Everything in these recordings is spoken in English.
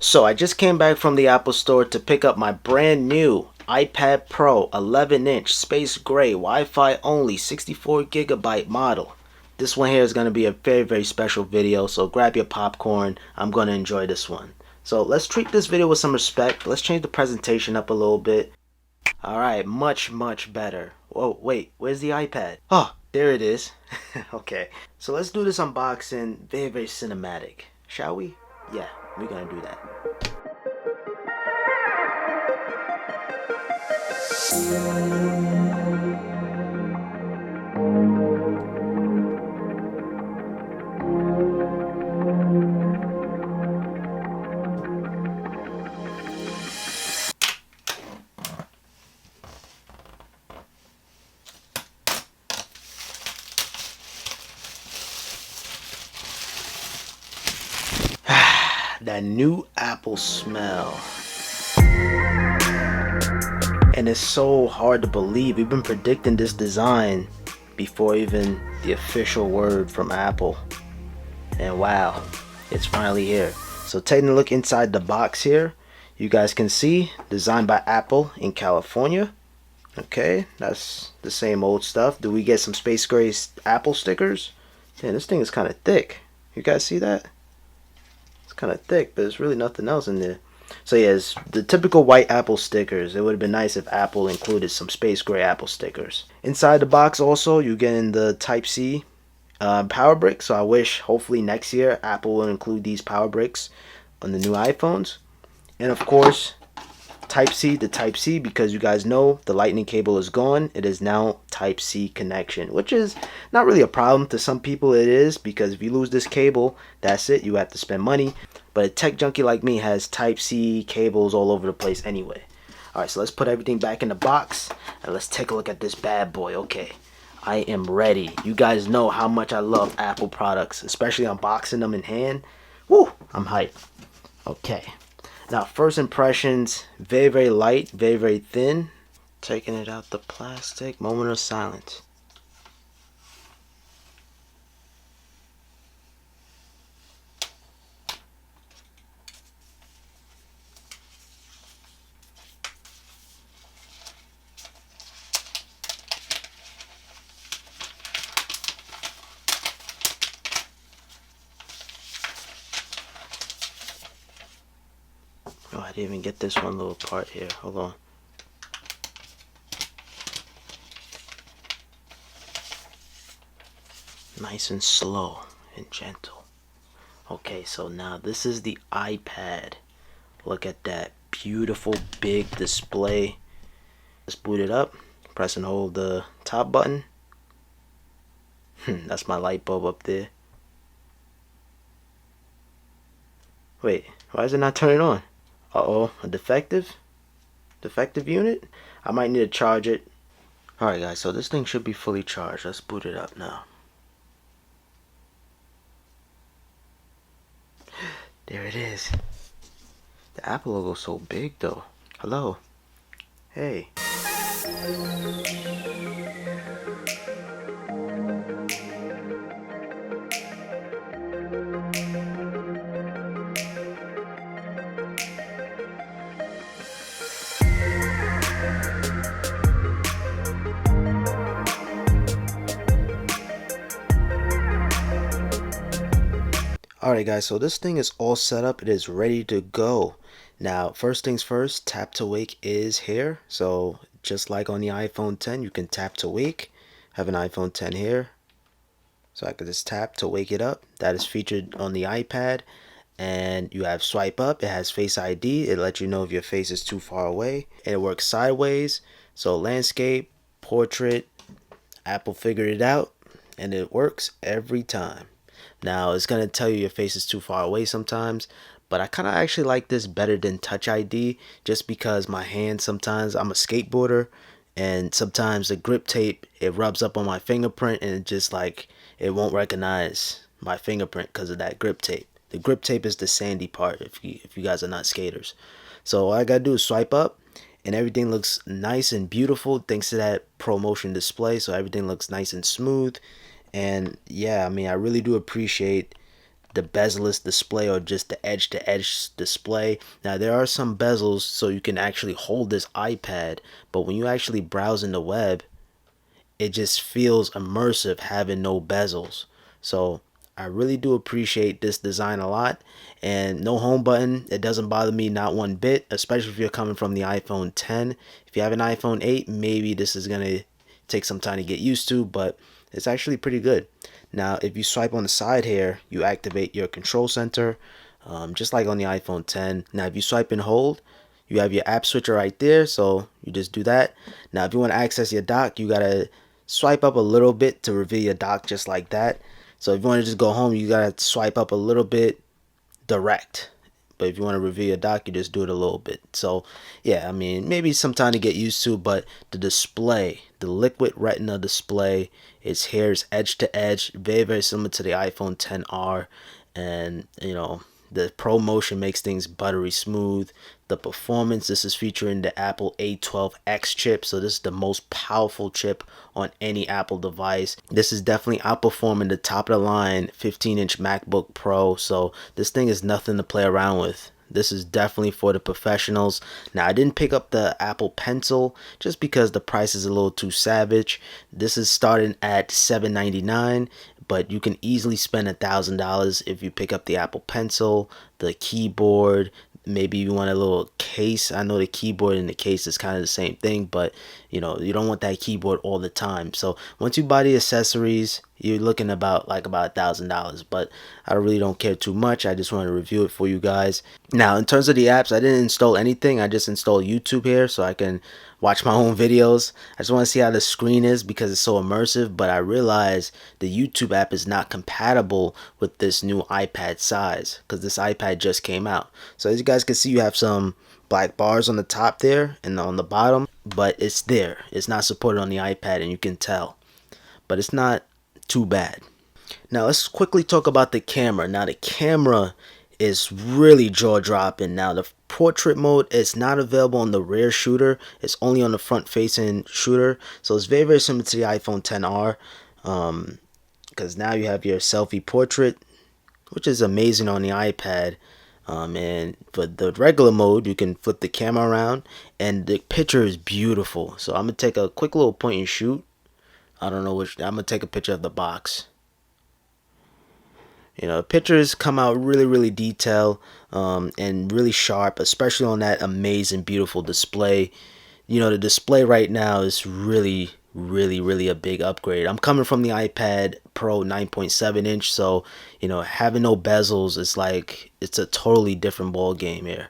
So I just came back from the Apple Store to pick up my brand new iPad Pro 11-inch space gray Wi-Fi only 64 GB model. This one here is going to be a very special video, so grab your popcorn. I'm going to enjoy this one. So let's treat this video with some respect. Let's change the presentation up a little bit. Alright, much better. Whoa, wait, where's the iPad? Oh, there it is. Okay, so let's do this unboxing very cinematic. Shall we? Yeah, we're gonna do that. That new Apple smell. And it's so hard to believe. We've been predicting this design before even the official word from Apple. And wow, it's finally here. So taking a look inside the box here, you guys can see designed by Apple in California. Okay, that's the same old stuff. Do we get some space gray Apple stickers? Yeah, this thing is kind of thick. You guys see that? Kind of thick, but there's really nothing else in there. So yeah, it's the typical white Apple stickers. It would have been nice if Apple included some space gray Apple stickers. Inside the box also, you get in the Type-C power brick. So I wish hopefully next year Apple will include these power bricks on the new iPhones. And of course, Type-C to Type-C, because you guys know the lightning cable is gone. It is now Type-C connection, which is not really a problem. To some people it is, because if you lose this cable, that's it, you have to spend money. But a tech junkie like me has Type-C cables all over the place anyway. Alright, so let's put everything back in the box and let's take a look at this bad boy. Okay, I am ready. You guys know how much I love Apple products, especially unboxing them in hand. Woo, I'm hyped. Okay. Now, first impressions, very light, very thin. Taking it out the plastic, moment of silence. Oh, I didn't even get this one little part here. Hold on. Nice and slow and gentle. Okay, so now this is the iPad. Look at that beautiful big display. Let's boot it up. Press and hold the top button. That's my light bulb up there. Wait, why is it not turning on? Uh-oh, a defective unit? I might need to charge it. Alright guys, so this thing should be fully charged. Let's boot it up now. There it is. The Apple logo's so big though. Hello. Hey. Alright guys, so this thing is all set up. It is ready to go. Now, first things first, tap to wake is here. So just like on the iPhone 10, you can tap to wake. I have an iPhone 10 here. So I could just tap to wake it up. That is featured on the iPad. And you have swipe up. It has Face ID. It lets you know if your face is too far away. And it works sideways. So landscape, portrait, Apple figured it out. And it works every time. Now, it's going to tell you your face is too far away sometimes, but I kind of actually like this better than Touch ID, just because my hand sometimes, I'm a skateboarder, and sometimes the grip tape, it rubs up on my fingerprint, and it just like, it won't recognize my fingerprint because of that grip tape. The grip tape is the sandy part if you guys are not skaters. So all I got to do is swipe up, and everything looks nice and beautiful thanks to that ProMotion display, so everything looks nice and smooth. And yeah, I mean, I really do appreciate the bezel-less display or just the edge-to-edge display. Now there are some bezels so you can actually hold this iPad, but when you actually browse in the web, it just feels immersive having no bezels. So I really do appreciate this design a lot. And no home button, it doesn't bother me not one bit, especially if you're coming from the iPhone 10. If you have an iPhone 8, maybe this is gonna take some time to get used to, but it's actually pretty good. Now if you swipe on the side here, you activate your control center, just like on the iPhone 10. Now if you swipe and hold, you have your app switcher right there, so you just do that. Now if you want to access your dock, you gotta swipe up a little bit to reveal your dock, just like that. So if you want to just go home, you gotta swipe up a little bit direct. But if you want to reveal your dock, you just do it a little bit. So yeah, I mean, maybe some time to get used to, but the display, the liquid retina display, is here, it's edge to edge, very similar to the iPhone 10R. And you know, the Pro Motion makes things buttery smooth. The performance, this is featuring the Apple A12X chip, so this is the most powerful chip on any Apple device. This is definitely outperforming the top of the line 15-inch MacBook Pro, so this thing is nothing to play around with. This is definitely for the professionals. Now I didn't pick up the Apple Pencil just because the price is a little too savage. This is starting at $799, but you can easily spend $1,000 if you pick up the Apple Pencil, the keyboard. Maybe you want a little case. I know the keyboard and the case is kind of the same thing, but you know, you don't want that keyboard all the time. So once you buy the accessories, you're looking about $1,000, but I really don't care too much. I just want to review it for you guys. Now in terms of the apps, I didn't install anything. I just installed YouTube here so I can watch my own videos. I just want to see how the screen is because it's so immersive, but I realized the YouTube app is not compatible with this new iPad size because this iPad just came out. So as you guys can see, you have some black bars on the top there and on the bottom, but it's there. It's not supported on the iPad and you can tell, but it's not too bad. Now let's quickly talk about the camera. Now the camera is really jaw-dropping. Now the portrait mode is not available on the rear shooter, it's only on the front facing shooter, so it's very similar to the iPhone 10R, because now you have your selfie portrait, which is amazing on the iPad. And for the regular mode, you can flip the camera around and the picture is beautiful. So I'm gonna take a quick little point and shoot. I don't know which, I'm gonna take a picture of the box. You know, pictures come out really detailed, and really sharp, especially on that amazing beautiful display. You know, the display right now is really a big upgrade. I'm coming from the iPad Pro 9.7 inch, so you know, having no bezels is like, it's a totally different ball game here.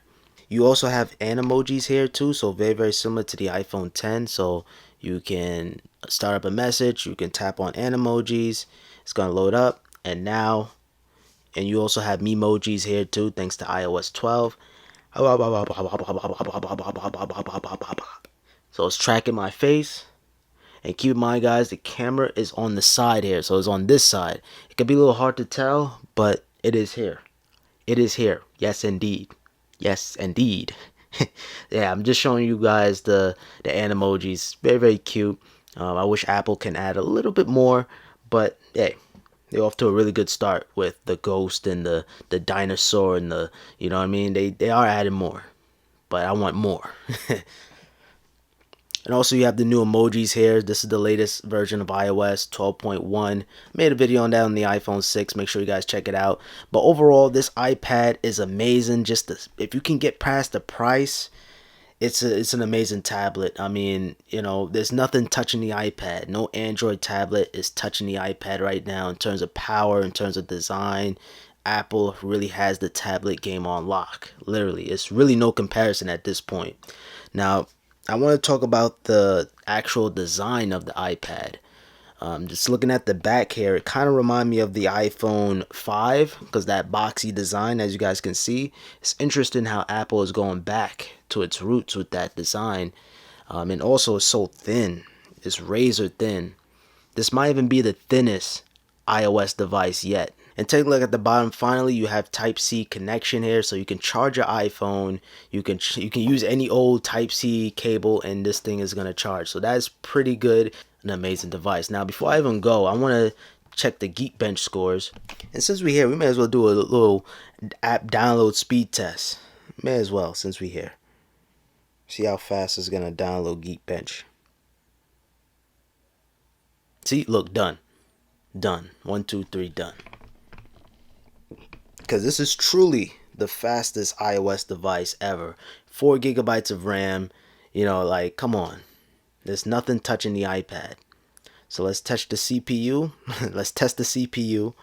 You also have animojis here too, so very similar to the iPhone 10. So you can start up a message, you can tap on animojis, it's gonna load up, and now, and you also have memojis here too, thanks to iOS 12. So it's tracking my face. And keep in mind, guys, the camera is on the side here, so it's on this side. It can be a little hard to tell, but it is here. It is here. Yes, indeed. Yes, indeed. Yeah, I'm just showing you guys the animojis. Very cute. I wish Apple can add a little bit more, but hey, they're off to a really good start with the ghost and the dinosaur and the, you know what I mean? They are adding more, but I want more. And also you have the new emojis here. This is the latest version of iOS 12.1. Made a video on that on the iPhone 6. Make sure you guys check it out. But overall, this iPad is amazing. Just if you can get past the price, it's an amazing tablet. I mean, you know, there's nothing touching the iPad. No Android tablet is touching the iPad right now in terms of power, in terms of design. Apple really has the tablet game on lock. Literally, it's really no comparison at this point. Now, I want to talk about the actual design of the iPad. Just looking at the back here, it kind of reminds me of the iPhone 5 because that boxy design, as you guys can see. It's interesting how Apple is going back to its roots with that design. And also it's so thin. It's razor thin. This might even be the thinnest iOS device yet. And take a look at the bottom. Finally, you have Type-C connection here, so you can charge your iPhone. You can use any old Type-C cable, and this thing is gonna charge. So that is pretty good, an amazing device. Now, before I even go, I want to check the Geekbench scores. And since we're here, we may as well do a little app download speed test. May as well, since we're here. See how fast it's gonna download Geekbench. See, look, done. Done. 1, 2, 3, done. Because this is truly the fastest iOS device ever. 4 gigabytes of RAM. You know, like, come on. There's nothing touching the iPad. So let's touch the CPU. Let's test the CPU.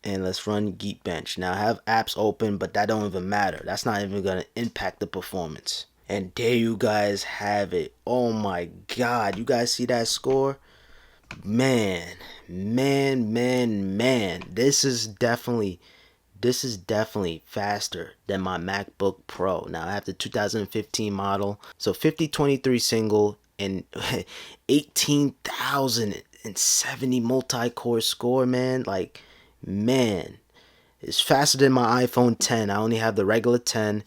And let's run Geekbench. Now I have apps open, but that don't even matter. That's not even going to impact the performance. And there you guys have it. Oh my God. You guys see that score? Man. This is definitely faster than my MacBook Pro. Now I have the 2015 model. So 5023 single and 18,070 multi-core score, man. Like, man, it's faster than my iPhone 10. I only have the regular 10.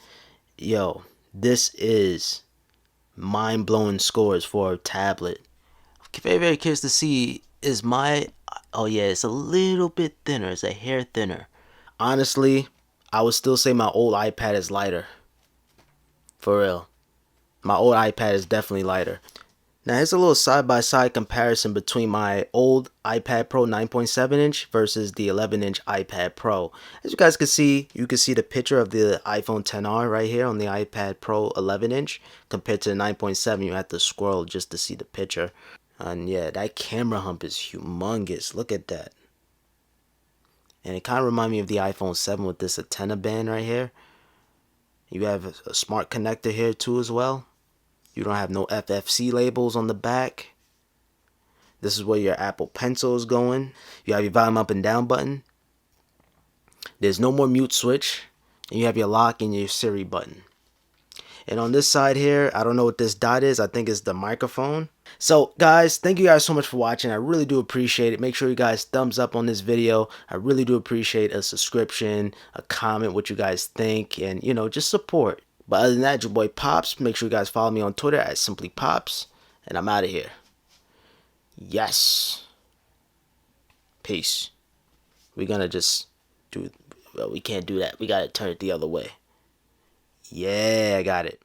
Yo, this is mind-blowing scores for a tablet. Very curious to see, is my, oh yeah, it's a little bit thinner. It's a hair thinner. Honestly, I would still say my old iPad is lighter. For real. My old iPad is definitely lighter. Now here's a little side-by-side comparison between my old iPad Pro 9.7 inch versus the 11 inch iPad Pro. As you guys can see, you can see the picture of the iPhone XR right here on the iPad Pro 11 inch compared to the 9.7. You have to scroll just to see the picture. And yeah, that camera hump is humongous. Look at that. And it kind of reminds me of the iPhone 7 with this antenna band right here. You have a smart connector here too as well. You don't have no FFC labels on the back. This is where your Apple Pencil is going. You have your volume up and down button. There's no more mute switch. And you have your lock and your Siri button. And on this side here, I don't know what this dot is. I think it's the microphone. So guys, thank you guys so much for watching. I really do appreciate it. Make sure you guys thumbs up on this video. I really do appreciate a subscription, a comment, what you guys think, and you know, just support. But other than that, your boy Pops. Make sure you guys follow me on Twitter at SimplyPops. And I'm out of here. Yes. Peace. We're gonna just do, well, we can't do that. We gotta turn it the other way. Yeah, I got it.